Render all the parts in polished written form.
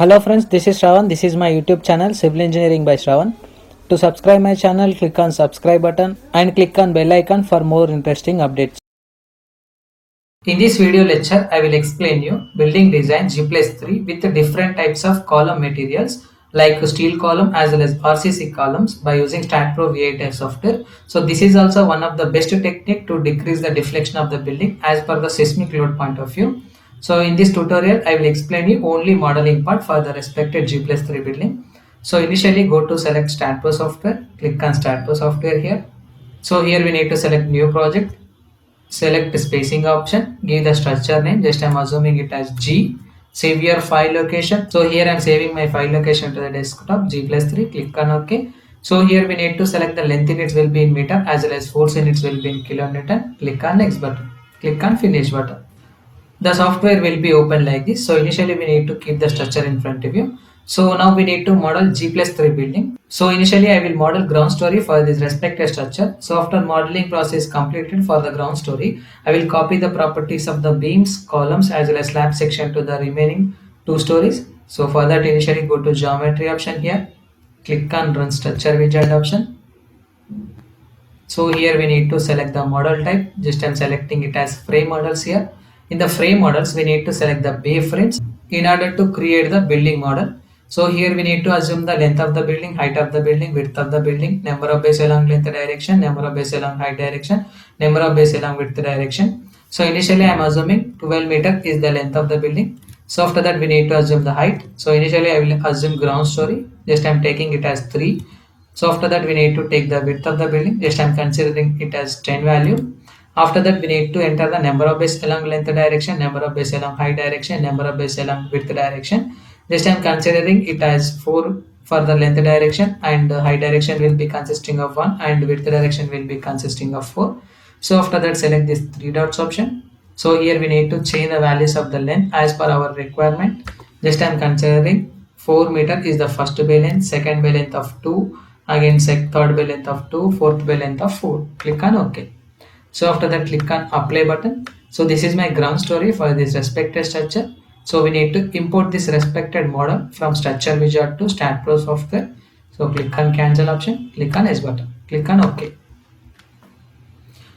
Hello friends, this is Shravan. This is my YouTube channel Civil Engineering by Shravan. To subscribe my channel, click on subscribe button and click on bell icon for more interesting updates. In this video lecture, I will explain you building design G+3 with different types of column materials like steel column as well as RCC columns by using StatPro V8 software. So this is also one of the best technique to decrease the deflection of the building as per the seismic load point of view. So in this tutorial, I will explain you only modeling part for the respected G+3 building. So initially go to select StatPro software, click on StatPro software here. So here we need to select new project, select the spacing option, give the structure name, just I'm assuming it as G, save your file location. So here I'm saving my file location to the desktop G+3, click on OK. So here we need to select the length units will be in meter as well as force units will be in kilonewton, click on next button, click on finish button. The software will be open like this. So initially we need to keep the structure in front of you. So now we need to model G+3 building. So initially I will model ground story for this respective structure. So after modeling process completed for the ground story, I will copy the properties of the beams, columns as well as slab section to the remaining two stories. So for that initially go to geometry option here, click on run structure widget option. So here we need to select the model type, just I'm selecting it as frame models here. In the frame models, we need to select the bay frames in order to create the building model. So here we need to assume the length of the building, height of the building, width of the building, number of bays along length direction, number of bays along height direction, number of bays along width direction. So initially I am assuming 12 meter is the length of the building. So after that we need to assume the height. So initially I will assume ground story, just I am taking it as 3. So after that we need to take the width of the building, just I am considering it as 10 value. After that we need to enter the number of bays along length direction, number of bays along height direction, number of bays along width direction. Just I am considering it as 4 for the length direction, and the height direction will be consisting of 1 and width direction will be consisting of 4. So after that select this 3 dots option. So here we need to change the values of the length as per our requirement. Just I am considering 4 meter is the first bay length, second bay length of 2, again third bay length of 2, fourth bay length of 4. Click on OK. So after that click on apply button. So this is my ground story for this respected structure. So we need to import this respected model from structure widget to StatPro software. So click on cancel option, click on S button, click on OK.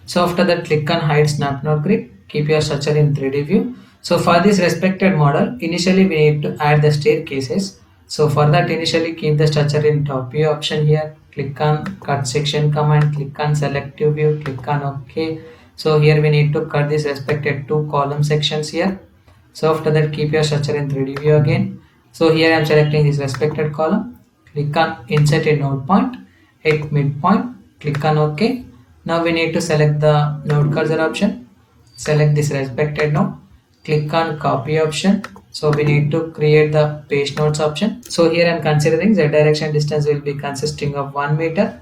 So after that click on hide snap node grid, keep your structure in 3D view. So for this respected model, initially we need to add the staircases. So for that initially keep the structure in top view option here, click on cut section command, click on selective view, click on OK. So here we need to cut this respected 2 column sections here. So after that keep your structure in 3D view again. So here I am selecting this respected column, click on insert a node point at midpoint, click on OK. Now we need to select the node cursor option, select this respected node, click on copy option. So we need to create the paste nodes option. So here I am considering the direction distance will be consisting of 1 meter.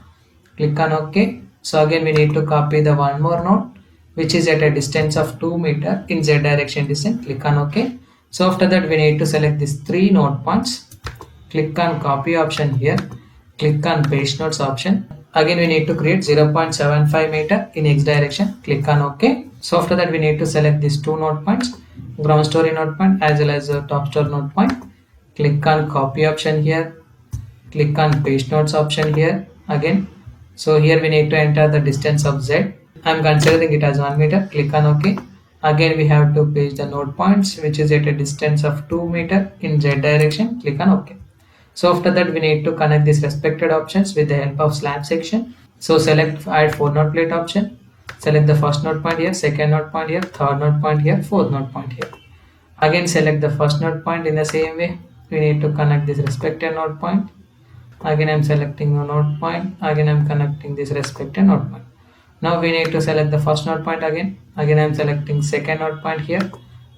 Click on OK. So again we need to copy the one more node which is at a distance of 2 meter in Z direction distance. Click on OK. So after that we need to select these 3 node points. Click on copy option here. Click on paste nodes option. Again we need to create 0.75 meter in X direction. Click on OK. So after that we need to select these 2 node points, ground story node point as well as top story node point. Click on copy option here. Click on paste nodes option here again. So here we need to enter the distance of Z. I am considering it as 1 meter. Click on OK. Again we have to paste the node points which is at a distance of 2 meter in Z direction. Click on OK. So after that we need to connect these respected options with the help of slab section. So select add 4 node plate option. Select the first node point here, second node point here, third node point here, fourth node point here. Again select the first node point in the same way. We need to connect this respected node point. Again I am selecting a node point. Again I am connecting this respected node point. Now we need to select the first node point again. Again I am selecting second node point here.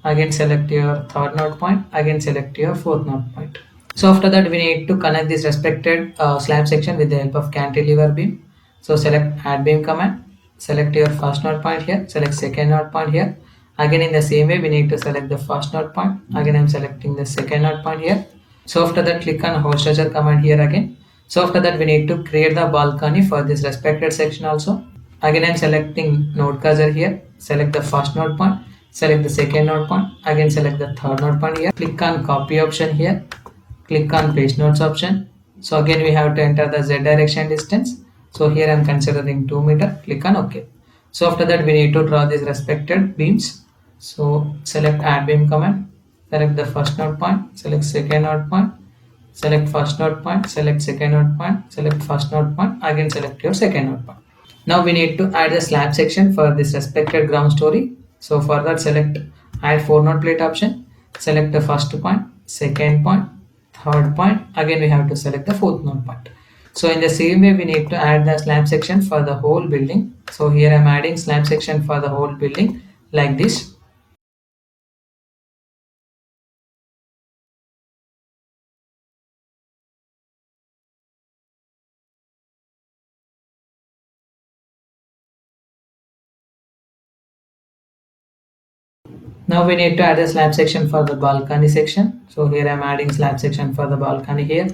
Again select your third node point. Again select your fourth node point. So after that we need to connect this respected slab section with the help of cantilever beam. So select add beam command. Select your first node point here. Select second node point here. Again in the same way we need to select the first node point. Again I am selecting the second node point here. So after that click on whole structure command here again. So after that we need to create the balcony for this respected section also. Again I am selecting node cursor here. Select the first node point. Select the second node point. Again select the third node point here. Click on copy option here. Click on page notes option. So again we have to enter the z direction distance. So here I am considering 2 meter. Click on OK. So after that we need to draw these respected beams. So select add beam command. Select the first node point. Select second node point. Select first node point. Select second node point. Select first node point. Again select your second node point. Now we need to add the slab section for this respected ground story. So for that select add 4 node plate option. Select the first point, second point, third point. Again we have to select the fourth node point. So in the same way we need to add the slab section for the whole building. So here I am adding slab section for the whole building like this. Now we need to add a slab section for the balcony section. So here I am adding slab section for the balcony here.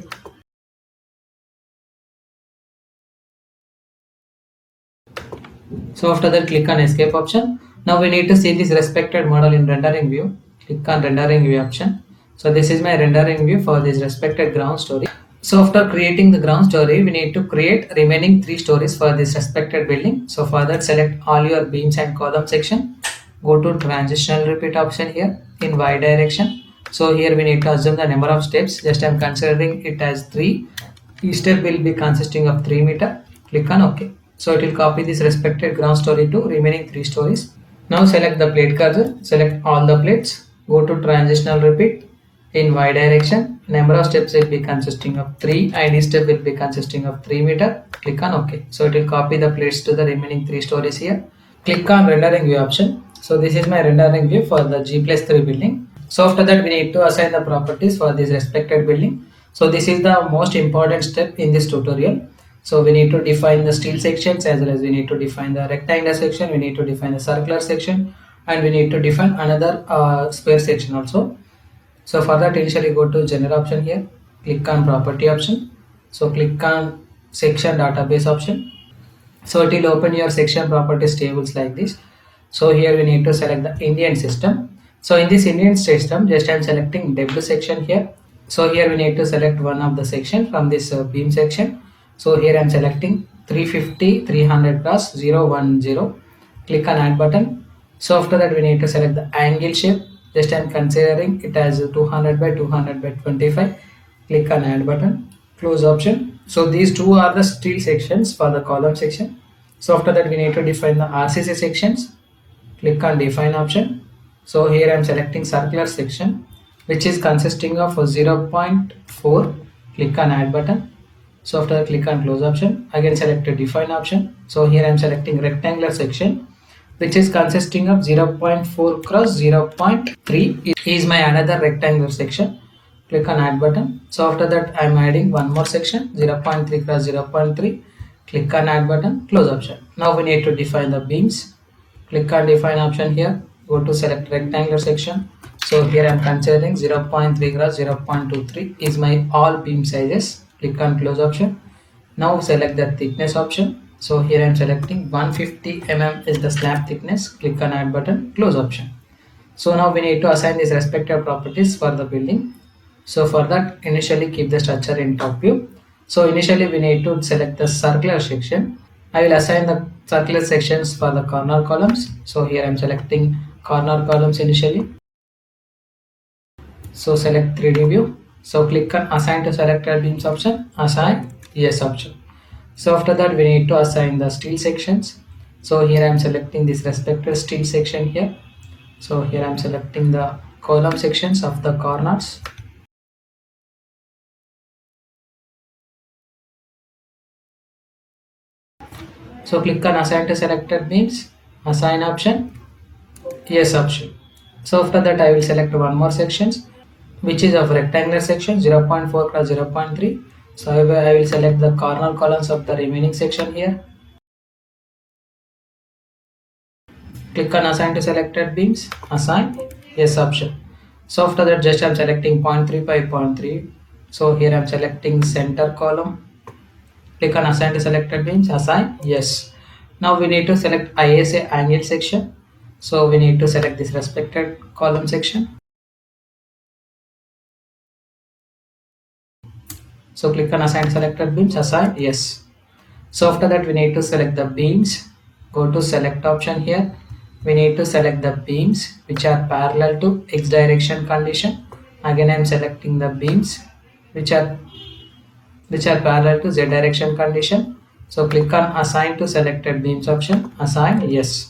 So after that click on escape option. Now we need to see this respected model in rendering view. Click on rendering view option. So this is my rendering view for this respected ground story. So after creating the ground story, we need to create remaining 3 stories for this respected building. So for that select all your beams and column section. Go to transitional repeat option here in y direction. So here we need to assume the number of steps. Just I am considering it as 3. Each step will be consisting of 3 meter. Click on OK. So it will copy this respected ground story to remaining 3 stories. Now select the plate cursor. Select all the plates. Go to transitional repeat in y direction. Number of steps will be consisting of 3 and each step will be consisting of 3 meter. Click on OK. So it will copy the plates to the remaining 3 stories here. Click on rendering view option. So this is my rendering view for the G+3 building. So after that we need to assign the properties for this respected building. So this is the most important step in this tutorial. So we need to define the steel sections as well as we need to define the rectangular section, we need to define the circular section, and we need to define another square section also. So for that initially go to general option here, click on property option. So click on section database option. So it will open your section properties tables like this. So here we need to select the Indian system. So in this Indian system, just I am selecting W section here. So here we need to select one of the section from this beam section. So here I am selecting 350 300 cross 010. Click on add button. So after that we need to select the angle shape. Just I am considering it as 200 by 200 by 25. Click on add button. Close option. So these two are the steel sections for the column section. So after that we need to define the RCC sections. Click on define option. So here I am selecting circular section which is consisting of 0.4. Click on add button. So after that click on close option. Again select a define option. So here I am selecting rectangular section which is consisting of 0.4 cross 0.3 is my another rectangular section. Click on add button. So after that I am adding one more section 0.3 cross 0.3. Click on add button, close option. Now we need to define the beams. Click on define option here. Go to select rectangular section. So here I am considering 0.3 cross 0.23 is my all beam sizes. Click on close option. Now select the thickness option. So here I am selecting 150 mm is the slab thickness. Click on add button, close option. So now we need to assign these respective properties for the building. So for that initially keep the structure in top view. So initially we need to select the circular section. I will assign the circular sections for the corner columns. So here I am selecting corner columns initially. So select 3D view. So click on assign to selected beams option, assign yes option. So after that we need to assign the steel sections. So here I am selecting this respective steel section here. So here I am selecting the column sections of the corners. So click on assign to selected beams, assign option, yes option. So after that I will select one more sections which is of rectangular section 0.4 cross 0.3. So I will select the corner columns of the remaining section here. Click on assign to selected beams, assign yes option. So after that just I am selecting 0.3 by 0.3. So here I am selecting center column. Click on assign to selected beams, assign yes. Now we need to select ISA angle section. So we need to select this respected column section. So click on assign selected beams, assign, yes. So after that we need to select the beams, go to select option here. We need to select the beams which are parallel to x direction condition. Again I am selecting the beams which are parallel to z direction condition. So click on assign to selected beams option, assign, yes.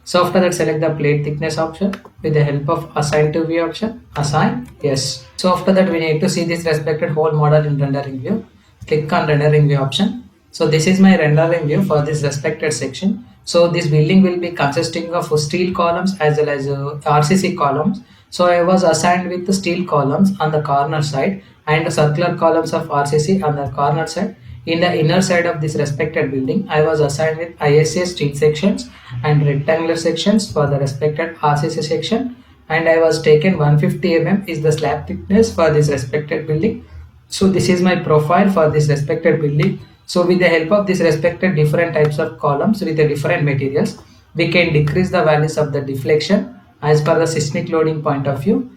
So after that select the plate thickness option with the help of assign to view option, assign, yes. So after that we need to see this respected whole model in rendering view. Click on rendering view option. So this is my rendering view for this respected section. So this building will be consisting of steel columns as well as RCC columns. So I was assigned with the steel columns on the corner side and circular columns of RCC on the corner side. In the inner side of this respected building, I was assigned with ISA street sections and rectangular sections for the respected RCC section, and I was taken 150 mm is the slab thickness for this respected building. So this is my profile for this respected building. So with the help of this respected different types of columns with the different materials, we can decrease the values of the deflection as per the seismic loading point of view.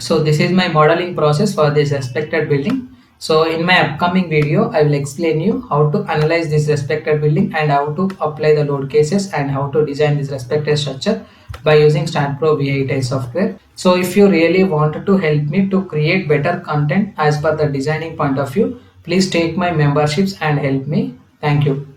So this is my modeling process for this respected building. So in my upcoming video, I will explain you how to analyze this respected building and how to apply the load cases and how to design this respected structure by using StatPro V8i software. So if you really want to help me to create better content as per the designing point of view, please take my memberships and help me. Thank you.